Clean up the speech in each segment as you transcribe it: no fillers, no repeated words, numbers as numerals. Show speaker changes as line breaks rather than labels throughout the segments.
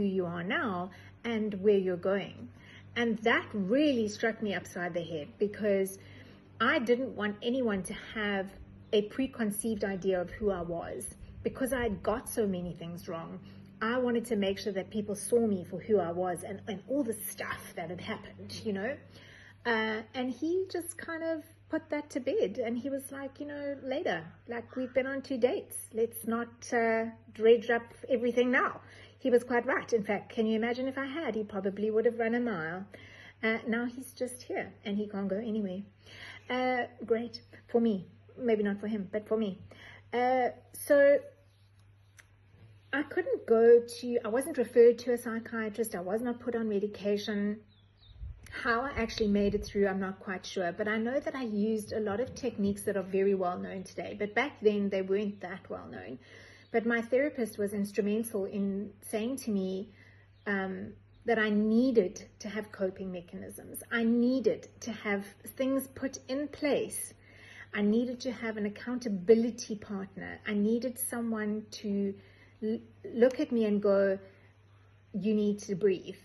who you are now and where you're going. And that really struck me upside the head, because I didn't want anyone to have a preconceived idea of who I was, because I had got so many things wrong. I wanted to make sure that people saw me for who I was and all the stuff that had happened, you know. And he just kind of put that to bed, and he was like, you know, later, like, we've been on 2 dates. Let's not dredge up everything now. He was quite right. In fact, can you imagine if I had? He probably would have run a mile. Now he's just here and he can't go anywhere. Great for me. Maybe not for him, but for me. So I couldn't I wasn't referred to a psychiatrist. I was not put on medication. How I actually made it through, I'm not quite sure, but I know that I used a lot of techniques that are very well known today, but back then they weren't that well known. But my therapist was instrumental in saying to me that I needed to have coping mechanisms. I needed to have things put in place. I needed to have an accountability partner. I needed someone to look at me and go, you need to breathe.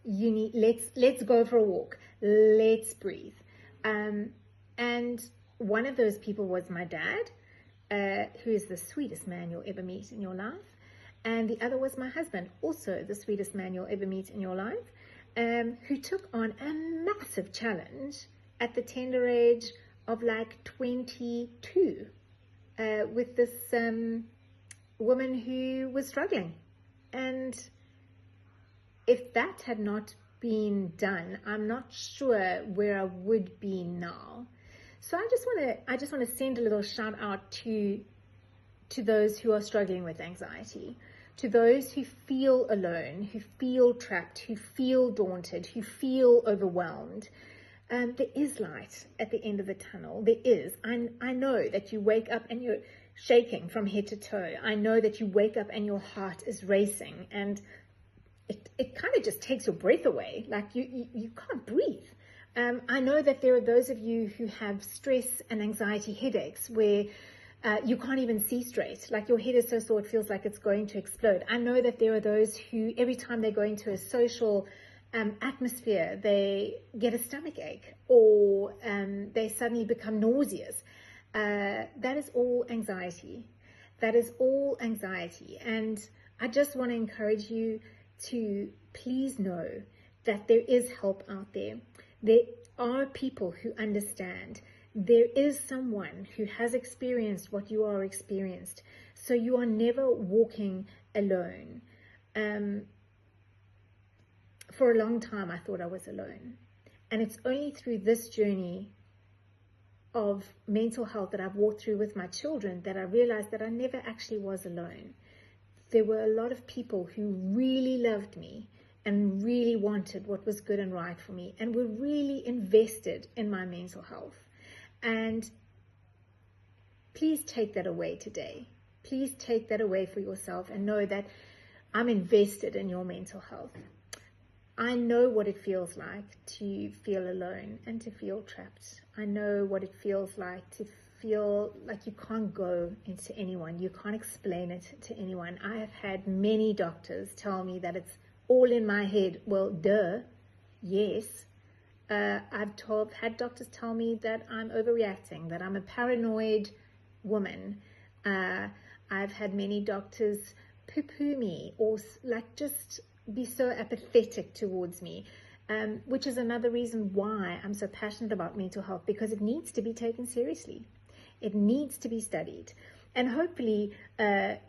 Let's go for a walk. Let's breathe. And one of those people was my dad, who is the sweetest man you'll ever meet in your life. And the other was my husband, also the sweetest man you'll ever meet in your life, who took on a massive challenge at the tender age of like 22, with this woman who was struggling. And if that had not been done, I'm not sure where I would be now. So I just want to send a little shout out to those who are struggling with anxiety, to those who feel alone, who feel trapped, who feel daunted, who feel overwhelmed. There is light at the end of the tunnel. There is. I know that you wake up and you're shaking from head to toe. I know that you wake up and your heart is racing, and it kind of just takes your breath away. Like you can't breathe. I know that there are those of you who have stress and anxiety headaches where you can't even see straight. Like your head is so sore it feels like it's going to explode. I know that there are those who every time they go into a social atmosphere, they get a stomach ache, or they suddenly become nauseous. That is all anxiety. That is all anxiety. And I just want to encourage you to please know that there is help out there. There are people who understand. There is someone who has experienced what you are experienced. So you are never walking alone. For a long time, I thought I was alone. And it's only through this journey of mental health that I've walked through with my children that I realized that I never actually was alone. There were a lot of people who really loved me and really wanted what was good and right for me and were really invested in my mental health. And please take that away today. Please take that away for yourself and know that I'm invested in your mental health. I know what it feels like to feel alone and to feel trapped. I know what it feels like to feel like you can't go into anyone. You can't explain it to anyone. I have had many doctors tell me that it's all in my head. Well, duh, yes. I've had doctors tell me that I'm overreacting, that I'm a paranoid woman. I've had many doctors poo-poo me or like just be so apathetic towards me, which is another reason why I'm so passionate about mental health, because it needs to be taken seriously. It needs to be studied. And hopefully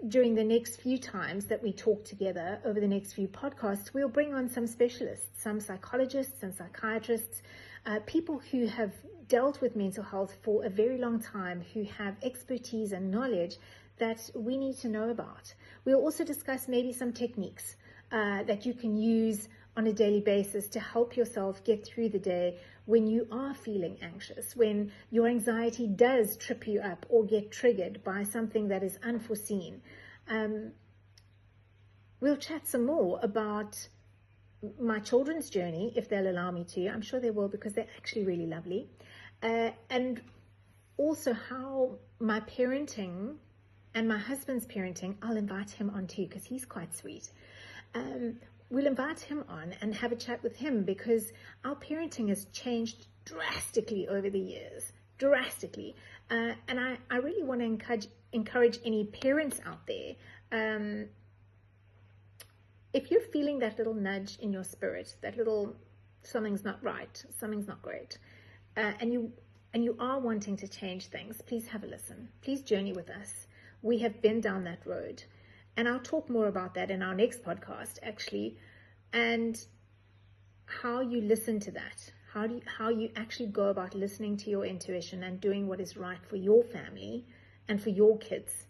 during the next few times that we talk together over the next few podcasts, we'll bring on some specialists, some psychologists and psychiatrists, people who have dealt with mental health for a very long time, who have expertise and knowledge that we need to know about. We'll also discuss maybe some techniques that you can use on a daily basis to help yourself get through the day when you are feeling anxious, when your anxiety does trip you up or get triggered by something that is unforeseen. We'll chat some more about my children's journey, if they'll allow me to. I'm sure they will, because they're actually really lovely. And also how my parenting and my husband's parenting, I'll invite him on too, because he's quite sweet. we'll invite him on and have a chat with him, because our parenting has changed drastically over the years, drastically. And I really want to encourage any parents out there. If you're feeling that little nudge in your spirit, that little something's not right, something's not great, and you are wanting to change things, please have a listen. Please journey with us. We have been down that road. And I'll talk more about that in our next podcast, actually, and how you listen to that, how you actually go about listening to your intuition and doing what is right for your family and for your kids.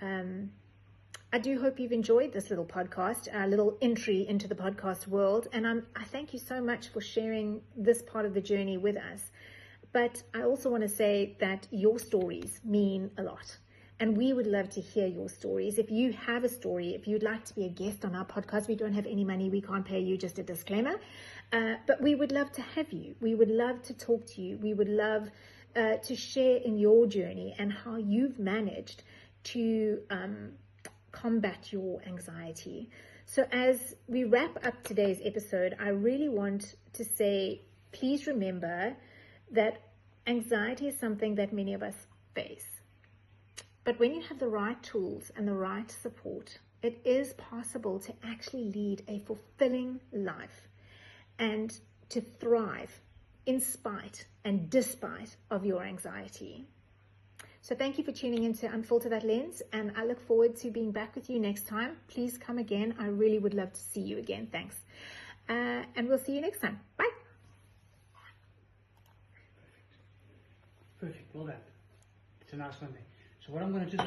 I do hope you've enjoyed this little podcast, a little entry into the podcast world, and I thank you so much for sharing this part of the journey with us. But I also want to say that your stories mean a lot. And we would love to hear your stories. If you have a story, if you'd like to be a guest on our podcast, we don't have any money, we can't pay you, just a disclaimer. But we would love to have you. We would love to talk to you. We would love to share in your journey and how you've managed to combat your anxiety. So as we wrap up today's episode, I really want to say, please remember that anxiety is something that many of us face. But when you have the right tools and the right support, it is possible to actually lead a fulfilling life and to thrive in spite and despite of your anxiety. So thank you for tuning in to Unfilter That Lens, and I look forward to being back with you next time. Please come again. I really would love to see you again. Thanks. And we'll see you next time. Bye.
Perfect. Well done. It's a nice one there. So what I'm going to do